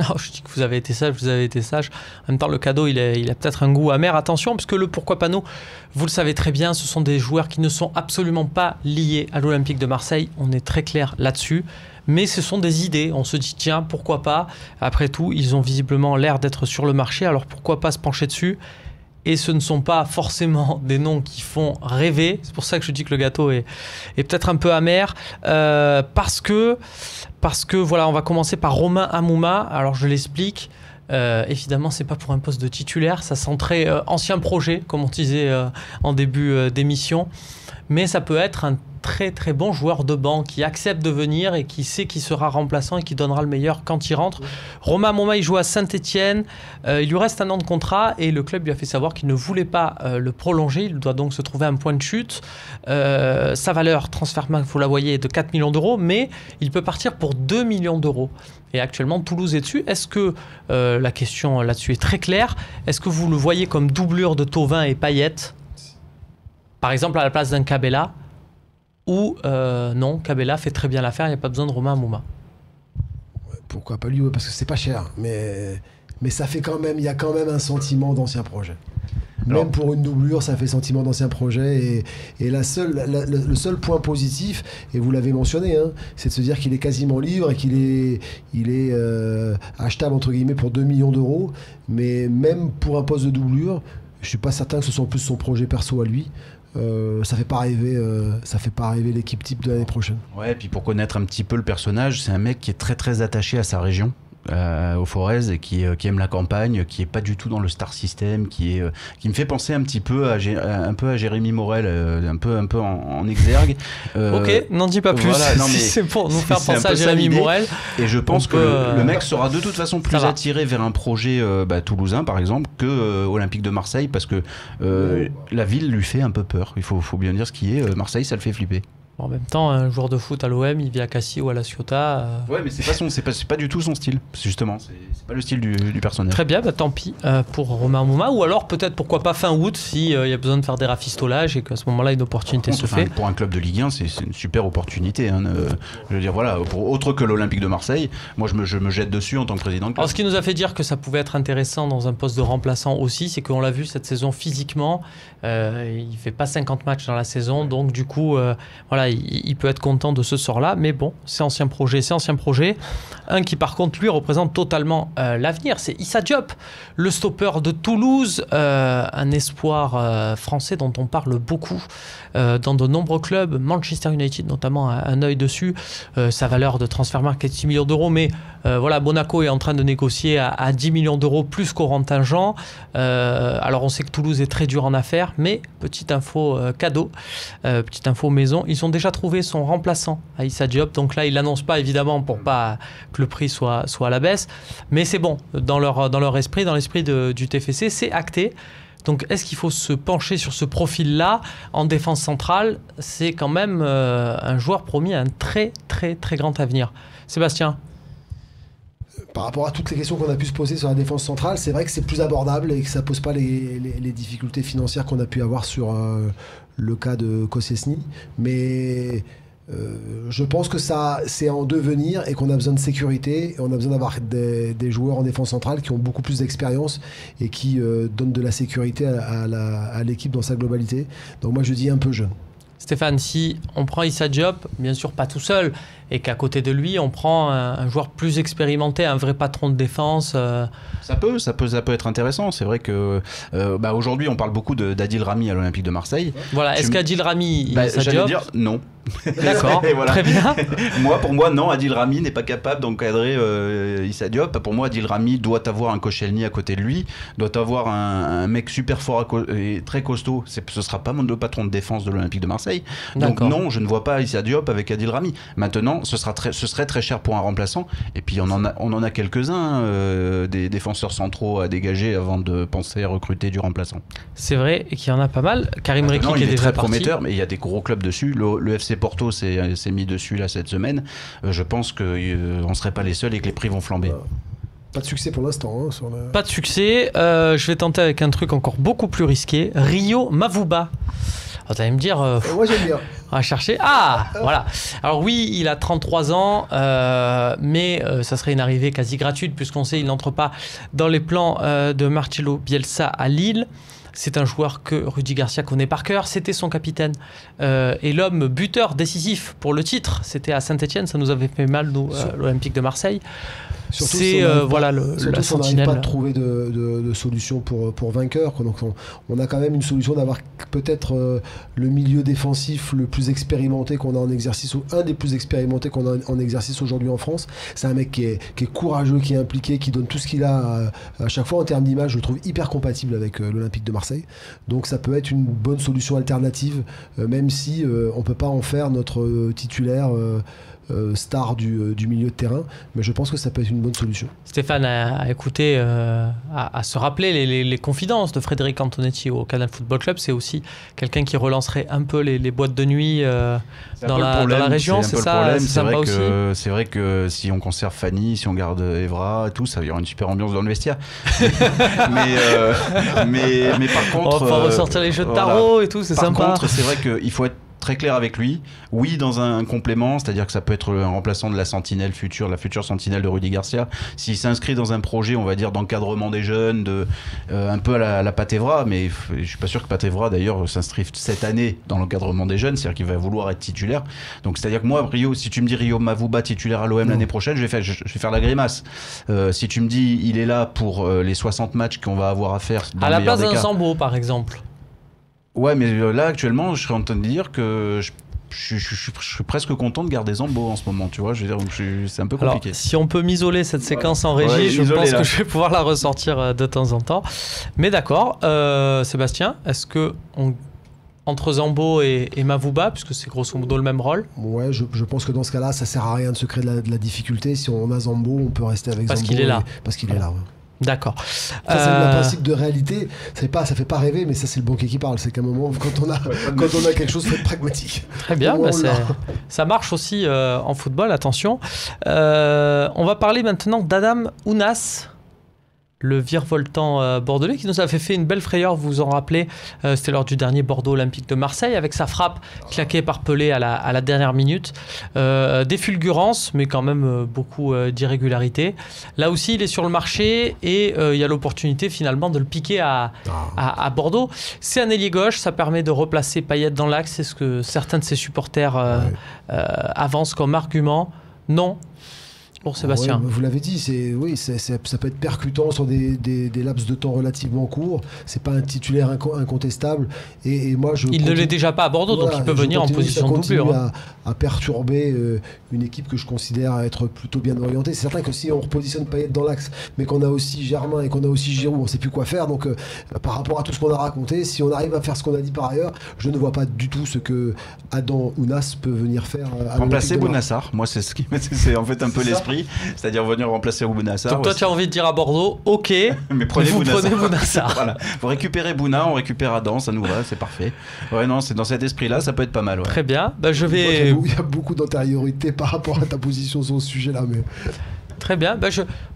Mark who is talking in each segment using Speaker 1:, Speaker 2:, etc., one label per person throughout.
Speaker 1: Non, je dis que vous avez été sage, vous avez été sage. En même temps, le cadeau, il a peut-être un goût amer. Attention, parce que le pourquoi pas nous, vous le savez très bien, ce sont des joueurs qui ne sont absolument pas liés à l'Olympique de Marseille. On est très clair là-dessus. Mais ce sont des idées. On se dit, tiens, pourquoi pas? Après tout, ils ont visiblement l'air d'être sur le marché. Alors pourquoi pas se pencher dessus? Et ce ne sont pas forcément des noms qui font rêver. C'est pour ça que je dis que le gâteau est peut-être un peu amer. Parce que voilà, on va commencer par Romain Hamouma. Alors je l'explique. Évidemment, c'est pas pour un poste de titulaire. Ça sent très ancien projet, comme on disait en début d'émission. Mais ça peut être un très très bon joueur de banc qui accepte de venir et qui sait qu'il sera remplaçant et qui donnera le meilleur quand il rentre. Romain Hamouma, il joue à Saint-Etienne. Il lui reste un an de contrat et le club lui a fait savoir qu'il ne voulait pas le prolonger. Il doit donc se trouver un point de chute. Sa valeur transfermarkt, vous la voyez, est de 4 millions d'euros, mais il peut partir pour 2 millions d'euros. Et actuellement, Toulouse est dessus. Est-ce que, la question là-dessus est très claire, est-ce que vous le voyez comme doublure de Thauvin et Payet, par exemple à la place d'un Cabella? Ou non, Cabella fait très bien l'affaire, il n'y a pas besoin de Romain Hamouma.
Speaker 2: Pourquoi pas lui, parce que c'est pas cher, mais ça fait quand même, il y a quand même un sentiment d'ancien projet.
Speaker 3: Alors,
Speaker 2: même pour une doublure, ça fait sentiment d'ancien projet. Et le seul point positif, et vous l'avez mentionné, hein, c'est de se dire qu'il est quasiment libre et qu'il est achetable entre guillemets pour 2 millions d'euros. Mais même pour un poste de doublure, je suis pas certain que ce soit en plus son projet perso à lui. Ça fait pas rêver l'équipe type de l'année prochaine.
Speaker 3: Ouais, et puis pour connaître un petit peu le personnage, c'est un mec qui est très très attaché à sa région. Au Forez et qui aime la campagne, qui est pas du tout dans le star system, qui me fait penser un petit peu à Jérémy Morel, un peu en exergue.
Speaker 1: Ok, n'en dis pas plus. Voilà, non, mais c'est pour nous faire penser à Jérémy Morel.
Speaker 3: Et je pense que le mec sera de toute façon plus attiré vers un projet toulousain par exemple que Olympique de Marseille, parce que la ville lui fait un peu peur. Il faut bien dire ce qui est. Marseille, ça le fait flipper.
Speaker 1: En même temps, un joueur de foot à l'OM, il vit à Cassis ou à La Ciotat.
Speaker 3: Ouais, mais c'est pas du tout son style, justement. C'est pas le style du personnage.
Speaker 1: Très bien, bah, tant pis pour Romain Hamouma. Ou alors peut-être pourquoi pas fin août, s'il y a besoin de faire des rafistolages et qu'à ce moment-là, une opportunité se fait.
Speaker 3: Pour un club de Ligue 1, c'est une super opportunité. Hein, je veux dire, voilà, autre que l'Olympique de Marseille, moi je me jette dessus en tant que président de club.
Speaker 1: Alors ce qui nous a fait dire que ça pouvait être intéressant dans un poste de remplaçant aussi, c'est qu'on l'a vu cette saison physiquement. Il fait pas 50 matchs dans la saison, donc du coup, voilà, il peut être content de ce sort-là, mais bon, c'est ancien projet. Un qui par contre lui représente totalement l'avenir, c'est Issa Diop, le stopper de Toulouse, un espoir français dont on parle beaucoup dans de nombreux clubs, Manchester United notamment a un œil dessus. Sa valeur de transfermarkt est de 6 millions d'euros, mais voilà, Monaco est en train de négocier à 10 millions d'euros plus Corentin-Jean. Alors on sait que Toulouse est très dur en affaires, mais petite info cadeau, petite info maison, ils ont déjà trouvé son remplaçant à Issa Diop, donc là ils l'annoncent pas évidemment pour pas que le prix soit à la baisse, mais c'est bon, dans leur esprit, dans l'esprit du TFC, c'est acté. Donc est-ce qu'il faut se pencher sur ce profil-là en défense centrale? C'est quand même un joueur promis à un très très très grand avenir. Sébastien?
Speaker 2: Par rapport à toutes les questions qu'on a pu se poser sur la défense centrale, c'est vrai que c'est plus abordable et que ça ne pose pas les difficultés financières qu'on a pu avoir sur le cas de Koscielny. Mais je pense que ça, c'est en devenir et qu'on a besoin de sécurité. Et on a besoin d'avoir des joueurs en défense centrale qui ont beaucoup plus d'expérience et qui donnent de la sécurité à l'équipe dans sa globalité. Donc moi, je dis un peu jeune.
Speaker 1: Stéphane, si on prend Issa Diop, bien sûr pas tout seul, et qu'à côté de lui, on prend un joueur plus expérimenté, un vrai patron de défense...
Speaker 3: Ça peut être intéressant. C'est vrai que aujourd'hui, on parle beaucoup d'Adil Rami à l'Olympique de Marseille.
Speaker 1: Voilà, est-ce qu'Adil Rami, Issa Diop...
Speaker 3: J'allais dire non.
Speaker 1: D'accord, voilà. Très bien.
Speaker 3: Pour moi, non, Adil Rami n'est pas capable d'encadrer Issa Diop. Pour moi, Adil Rami doit avoir un Koscielny à côté de lui, doit avoir un mec super fort et très costaud. Ce sera pas le patron de défense de l'Olympique de Marseille. Donc non, je ne vois pas Issa Diop avec Adil Rami. Maintenant, ce serait très cher pour un remplaçant. Et puis on en a quelques-uns, des défenseurs centraux à dégager avant de penser à recruter du remplaçant.
Speaker 1: C'est vrai qu'il y en a pas mal. Karim Rekik
Speaker 3: est
Speaker 1: déjà
Speaker 3: très
Speaker 1: parti.
Speaker 3: prometteur, mais il y a des gros clubs dessus. Le FC Porto s'est mis dessus là cette semaine. Je pense qu'on ne serait pas les seuls et que les prix vont flamber.
Speaker 2: Pas de succès pour l'instant.
Speaker 1: Pas de succès. Je vais tenter avec un truc encore beaucoup plus risqué. Rio Mavuba. Vous allez me dire,
Speaker 2: Moi j'aime bien.
Speaker 1: on va chercher. Ah, voilà. Alors oui, il a 33 ans, mais ça serait une arrivée quasi gratuite puisqu'on sait qu'il n'entre pas dans les plans de Marcelo Bielsa à Lille. C'est un joueur que Rudy Garcia connaît par cœur. C'était son capitaine et l'homme buteur décisif pour le titre. C'était à Saint-Etienne, ça nous avait fait mal, nous, l'Olympique de Marseille.
Speaker 2: Surtout
Speaker 1: C'est
Speaker 2: si
Speaker 1: voilà
Speaker 2: surtout
Speaker 1: la
Speaker 2: si on n'arrive
Speaker 1: sentinelle.
Speaker 2: pas à trouver de solution pour vainqueur. Quoi. Donc on a quand même une solution d'avoir peut-être le milieu défensif le plus expérimenté qu'on a en exercice, ou un des plus expérimentés qu'on a en exercice aujourd'hui en France. C'est un mec qui est courageux, qui est impliqué, qui donne tout ce qu'il a à chaque fois. En termes d'image, je le trouve hyper compatible avec l'Olympique de Marseille. Donc ça peut être une bonne solution alternative, même si on ne peut pas en faire notre titulaire star du milieu de terrain, mais je pense que ça peut être une bonne solution.
Speaker 1: Stéphane a écouté, à se rappeler les confidences de Frédéric Antonetti au Canal Football Club. C'est aussi quelqu'un qui relancerait un peu les boîtes de nuit dans la région, c'est ça?
Speaker 3: C'est vrai que si on conserve Fanny, si on garde Evra et tout, ça, il y aura une super ambiance dans le vestiaire. mais par contre...
Speaker 1: On va ressortir les jeux de tarot, voilà. Et tout, c'est sympa.
Speaker 3: Par contre, c'est vrai qu'il faut être très clair avec lui. Oui, dans un complément, c'est-à-dire que ça peut être un remplaçant de la sentinelle future, la future sentinelle de Rudy Garcia. S'il s'inscrit dans un projet, on va dire, d'encadrement des jeunes, un peu à la Patevra, mais je suis pas sûr que Patevra, d'ailleurs, s'inscrive cette année dans l'encadrement des jeunes, c'est-à-dire qu'il va vouloir être titulaire. Donc, c'est-à-dire que moi, Rio, si tu me dis Rio Mavuba titulaire à l'OM l'année prochaine, je vais faire la grimace. Si tu me dis il est là pour les 60 matchs qu'on va avoir à faire dans
Speaker 1: à la place d'un
Speaker 3: cas.
Speaker 1: Zambo, par exemple.
Speaker 3: Ouais, mais là, actuellement, je serais en train de dire que je suis presque content de garder Zambo en ce moment, tu vois. Je veux dire, c'est un peu compliqué.
Speaker 1: Alors, si on peut m'isoler cette séquence en régie, je pense que je vais pouvoir la ressortir de temps en temps. Mais d'accord, Sébastien, est-ce que entre Zambo et Mavuba, puisque c'est grosso modo le même rôle?
Speaker 2: Ouais, je pense que dans ce cas-là, ça sert à rien de se créer de la difficulté. Si on a Zambo, on peut rester avec
Speaker 1: Zambo.
Speaker 2: Parce qu'il est là. Parce qu'il est là, ouais.
Speaker 1: D'accord.
Speaker 2: Ça, c'est le principe de réalité. Ça fait pas rêver, mais ça, c'est le banquier qui parle. C'est qu'à un moment, quand on a quelque chose, il faut être pragmatique.
Speaker 1: Très bien. Ça marche aussi en football, attention. On va parler maintenant d'Adam Ounas, le virevoltant bordelais, qui nous avait fait une belle frayeur, vous vous en rappelez. C'était lors du dernier Bordeaux Olympique de Marseille, avec sa frappe claquée par Pelé à la dernière minute. Des fulgurances, mais quand même beaucoup d'irrégularités. Là aussi, il est sur le marché et il y a l'opportunité finalement de le piquer à Bordeaux. C'est un ailier gauche, ça permet de replacer Payet dans l'axe. C'est ce que certains de ses supporters avancent comme argument. Non. Pour Sébastien.
Speaker 2: Ouais, vous l'avez dit, ça peut être percutant sur des laps de temps relativement courts. C'est pas un titulaire incontestable. Et moi,
Speaker 1: il ne l'est déjà pas à Bordeaux, donc il peut venir en position de doublure.
Speaker 2: À perturber une équipe que je considère être plutôt bien orientée. C'est certain que si on repositionne Payet dans l'axe, mais qu'on a aussi Germain et qu'on a aussi Giroud, on ne sait plus quoi faire. Donc, par rapport à tout ce qu'on a raconté, si on arrive à faire ce qu'on a dit par ailleurs, je ne vois pas du tout ce que Adam Ounas peut venir faire.
Speaker 3: Remplacer Bounassar. Moi, c'est c'est en fait un peu l'esprit. C'est-à-dire venir remplacer Bounassar.
Speaker 1: Donc toi, tu as envie de dire à Bordeaux, ok,
Speaker 3: mais prenez
Speaker 1: Bounassar.
Speaker 3: Voilà. Vous récupérez Bouna, on récupère Adam, ça nous va, c'est parfait. Ouais, non, c'est dans cet esprit-là, ça peut être pas mal. Ouais.
Speaker 1: Très bien.
Speaker 2: Il y a beaucoup d'antériorité par rapport à ta position sur ce sujet-là. Mais...
Speaker 1: Très bien.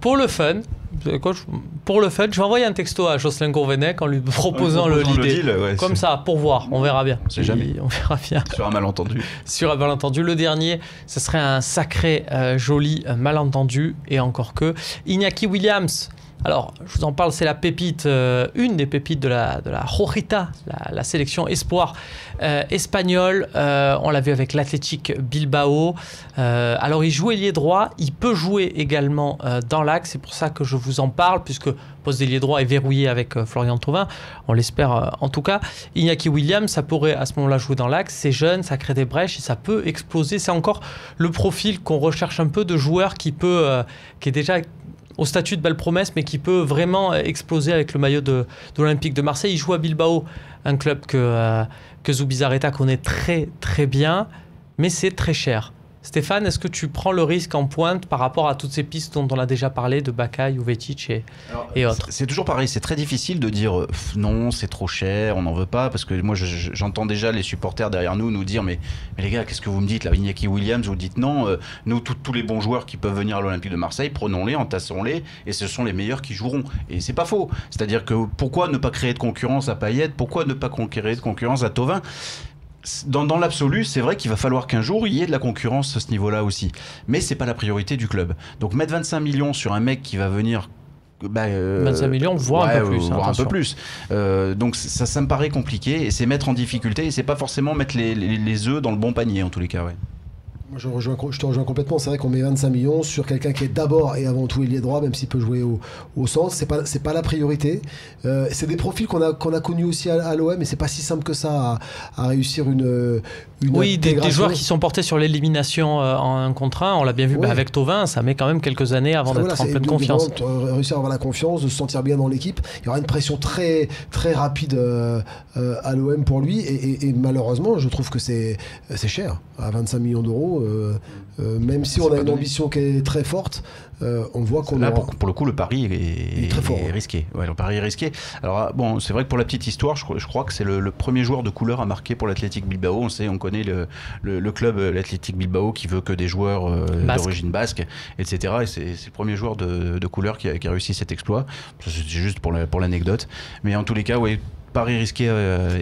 Speaker 1: Pour le fun, je vais envoyer un texto à Jocelyn Gourvenec en lui proposant l'idée. Comme ça, pour voir, on verra bien.
Speaker 3: On jamais.
Speaker 1: On verra bien.
Speaker 3: Sur un malentendu.
Speaker 1: Sur un malentendu. Le dernier, ce serait un sacré joli malentendu, et encore que. Iñaki Williams. Alors, je vous en parle, c'est la pépite, une des pépites de la Rojita, la sélection espoir espagnole. On l'a vu avec l'Athletic Bilbao. Alors, il joue ailier droit, il peut jouer également dans l'axe. C'est pour ça que je vous en parle, puisque le poste d'ailier droit est verrouillé avec Florian Thauvin. On l'espère en tout cas. Iñaki Williams, ça pourrait à ce moment-là jouer dans l'axe. C'est jeune, ça crée des brèches et ça peut exploser. C'est encore le profil qu'on recherche un peu de joueur qui est déjà au statut de belle promesse, mais qui peut vraiment exploser avec le maillot de l'Olympique de Marseille. Il joue à Bilbao, un club que Zubizarreta connaît très très bien, mais c'est très cher. Stéphane, est-ce que tu prends le risque en pointe par rapport à toutes ces pistes dont on a déjà parlé, de Bakay, Jovetic et autres?
Speaker 3: C'est toujours pareil, c'est très difficile de dire non, c'est trop cher, on n'en veut pas, parce que moi j'entends déjà les supporters derrière nous dire mais les gars, qu'est-ce que vous me dites là, Iñaki Williams, vous dites non, nous tous les bons joueurs qui peuvent venir à l'Olympique de Marseille, prenons-les, entassons-les, et ce sont les meilleurs qui joueront. Et c'est pas faux, c'est-à-dire que pourquoi ne pas créer de concurrence à Payet, pourquoi ne pas créer de concurrence à Thauvin? Dans l'absolu, c'est vrai qu'il va falloir qu'un jour il y ait de la concurrence à ce niveau-là aussi. Mais c'est pas la priorité du club. Donc mettre 25 millions sur un mec qui va venir...
Speaker 1: 25 millions, voire un peu plus.
Speaker 3: Voire un peu plus. Donc ça me paraît compliqué et c'est mettre en difficulté et c'est pas forcément mettre les œufs dans le bon panier en tous les cas. Ouais.
Speaker 2: Moi, je te rejoins complètement. C'est vrai qu'on met 25 millions sur quelqu'un qui est d'abord et avant tout ailier droit, même s'il peut jouer au centre. C'est pas la priorité. C'est des profils qu'on a connus aussi à l'OM, mais c'est pas si simple que ça à réussir une
Speaker 1: oui, des joueurs qui sont portés sur l'élimination en 1 contre 1. On l'a bien vu avec Thauvin, ça met quand même quelques années avant d'être en pleine confiance.
Speaker 2: Réussir à avoir la confiance, de se sentir bien dans l'équipe. Il y aura une pression très, très rapide à l'OM pour lui. Et malheureusement, je trouve que c'est cher. À 25 millions d'euros. Même si on a une ambition qui est très forte, on voit qu'on
Speaker 3: là pour le coup le pari est très fort, est risqué. Ouais, le pari est risqué. Alors bon, c'est vrai que pour la petite histoire, je crois que c'est le premier joueur de couleur à marquer pour l'Athletic Bilbao. On connaît le club l'Athletic Bilbao qui veut que des joueurs d'origine basque, etc. Et c'est le premier joueur de couleur qui a réussi cet exploit. C'est juste pour l'anecdote. Mais en tous les cas, oui. Pari risqué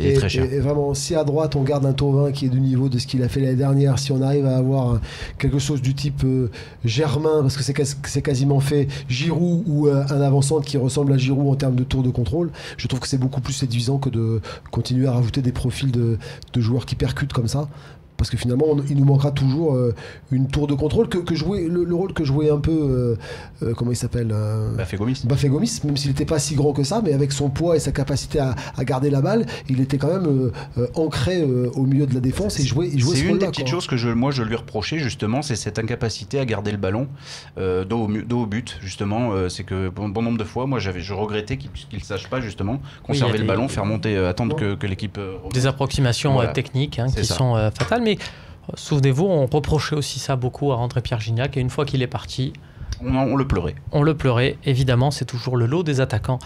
Speaker 3: et très cher.
Speaker 2: Et vraiment, si à droite on garde un Thauvin qui est du niveau de ce qu'il a fait l'année dernière, si on arrive à avoir quelque chose du type Germain, parce que c'est quasiment fait, Giroud ou un avant-centre qui ressemble à Giroud en termes de tour de contrôle, je trouve que c'est beaucoup plus séduisant que de continuer à rajouter des profils de joueurs qui percutent comme ça. Parce que finalement, il nous manquera toujours une tour de contrôle que jouait le rôle que jouait un peu comment il s'appelle
Speaker 3: Bafé Gomis,
Speaker 2: même s'il n'était pas si grand que ça, mais avec son poids et sa capacité à garder la balle, il était quand même ancré au milieu de la défense et jouait ce rôle-là.
Speaker 3: C'est une des petites choses que je lui reprochais justement, c'est cette incapacité à garder le ballon dos au but justement. C'est que bon nombre de fois, moi je regrettais qu'il ne sache pas justement conserver le ballon, faire monter, attendre que l'équipe
Speaker 1: des approximations techniques qui sont fatales. Mais souvenez-vous, on reprochait aussi ça beaucoup à André-Pierre Gignac, et une fois qu'il est parti,
Speaker 3: on le pleurait.
Speaker 1: On le pleurait, évidemment, c'est toujours le lot des attaquants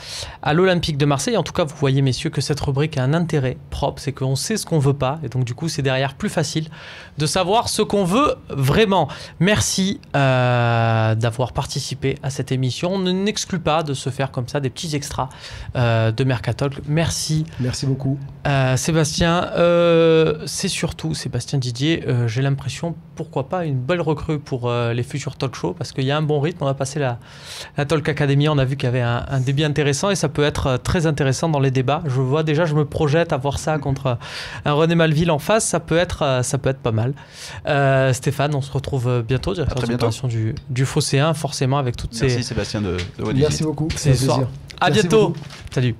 Speaker 1: à l'Olympique de Marseille. En tout cas, vous voyez, messieurs, que cette rubrique a un intérêt propre, c'est qu'on sait ce qu'on veut pas, et donc du coup, c'est derrière plus facile de savoir ce qu'on veut vraiment. Merci d'avoir participé à cette émission. On n'exclut pas de se faire comme ça des petits extras de Mercatalk. Merci.
Speaker 2: Merci beaucoup.
Speaker 1: Sébastien, c'est surtout Sébastien Didier, j'ai l'impression, pourquoi pas, une belle recrue pour les futurs talk shows, parce qu'il y a un bon rythme. On a passé la Talk Academy, on a vu qu'il y avait un débit intéressant et ça peut être très intéressant dans les débats. Je vois déjà, je me projette à voir ça contre un René Malville en face, ça peut être pas mal. Stéphane, on se retrouve bientôt, directeur d'opération du Phocéen, forcément avec toutes ces...
Speaker 3: Merci Sébastien de votre visite.
Speaker 2: Merci beaucoup, c'est un plaisir.
Speaker 1: À bientôt. Salut.